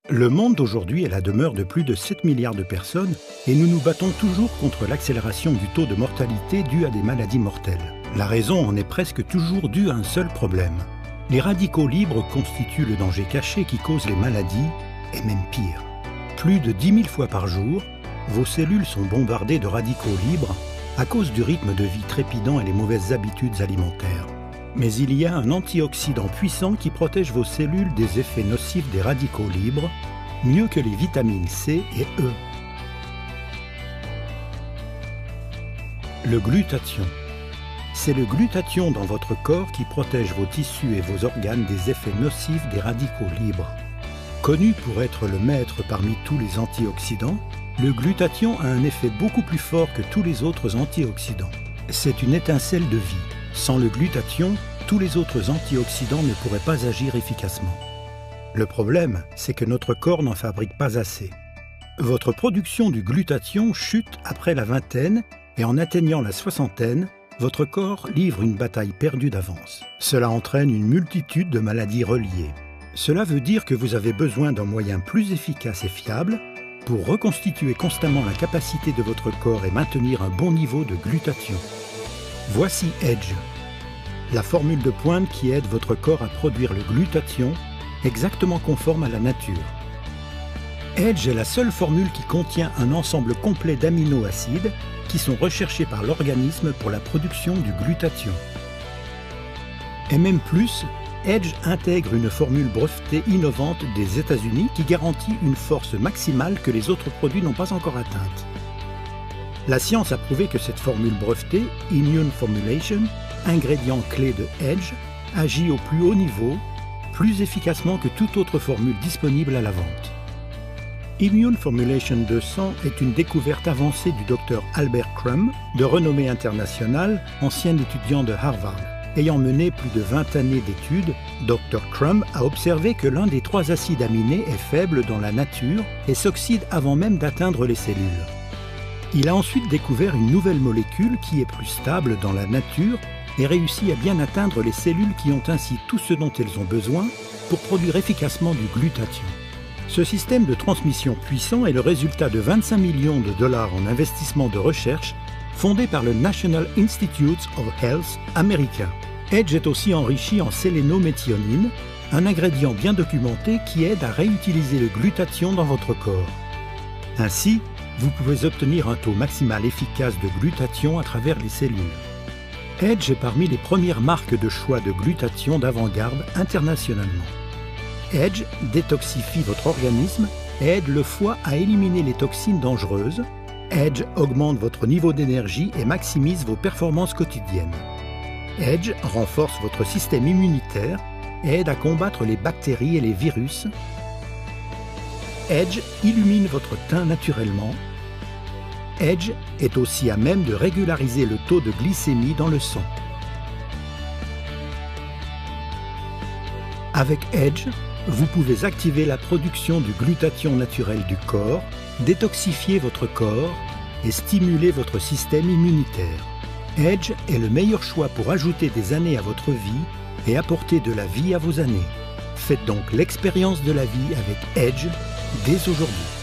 Le monde d'aujourd'hui est la demeure de plus de 7 milliards de personnes et nous nous battons toujours contre l'accélération du taux de mortalité due à des maladies mortelles. La raison en est presque toujours due à un seul problème. Les radicaux libres constituent le danger caché qui cause les maladies, et même pire. Plus de 10 000 fois par jour, vos cellules sont bombardées de radicaux libres à cause du rythme de vie trépidant et les mauvaises habitudes alimentaires. Mais il y a un antioxydant puissant qui protège vos cellules des effets nocifs des radicaux libres, mieux que les vitamines C et E. Le glutathion. C'est le glutathion dans votre corps qui protège vos tissus et vos organes des effets nocifs des radicaux libres. Connu pour être le maître parmi tous les antioxydants, le glutathion a un effet beaucoup plus fort que tous les autres antioxydants. C'est une étincelle de vie. Sans le glutathion, tous les autres antioxydants ne pourraient pas agir efficacement. Le problème, c'est que notre corps n'en fabrique pas assez. Votre production du glutathion chute après la vingtaine et en atteignant la soixantaine, votre corps livre une bataille perdue d'avance. Cela entraîne une multitude de maladies reliées. Cela veut dire que vous avez besoin d'un moyen plus efficace et fiable pour reconstituer constamment la capacité de votre corps et maintenir un bon niveau de glutathion. Voici Edge, la formule de pointe qui aide votre corps à produire le glutathion exactement conforme à la nature. Edge est la seule formule qui contient un ensemble complet d'aminoacides qui sont recherchés par l'organisme pour la production du glutathion. Et même plus, Edge intègre une formule brevetée innovante des États-Unis qui garantit une force maximale que les autres produits n'ont pas encore atteinte. La science a prouvé que cette formule brevetée, Immune Formulation, ingrédient clé de Edge, agit au plus haut niveau, plus efficacement que toute autre formule disponible à la vente. Immune Formulation 200 est une découverte avancée du Dr Albert Crum, de renommée internationale, ancien étudiant de Harvard. Ayant mené plus de 20 années d'études, Dr Crum a observé que l'un des 3 acides aminés est faible dans la nature et s'oxyde avant même d'atteindre les cellules. Il a ensuite découvert une nouvelle molécule qui est plus stable dans la nature et réussit à bien atteindre les cellules qui ont ainsi tout ce dont elles ont besoin pour produire efficacement du glutathion. Ce système de transmission puissant est le résultat de 25 millions de dollars en investissement de recherche fondé par le National Institutes of Health américain. Edge est aussi enrichi en sélénométhionine, un ingrédient bien documenté qui aide à réutiliser le glutathion dans votre corps. Ainsi, vous pouvez obtenir un taux maximal efficace de glutathion à travers les cellules. Edge est parmi les premières marques de choix de glutathion d'avant-garde internationalement. Edge détoxifie votre organisme et aide le foie à éliminer les toxines dangereuses. Edge augmente votre niveau d'énergie et maximise vos performances quotidiennes. Edge renforce votre système immunitaire et aide à combattre les bactéries et les virus. Edge illumine votre teint naturellement. Edge est aussi à même de régulariser le taux de glycémie dans le sang. Avec Edge, vous pouvez activer la production du glutathion naturel du corps, détoxifier votre corps et stimuler votre système immunitaire. Edge est le meilleur choix pour ajouter des années à votre vie et apporter de la vie à vos années. Faites donc l'expérience de la vie avec Edge dès aujourd'hui.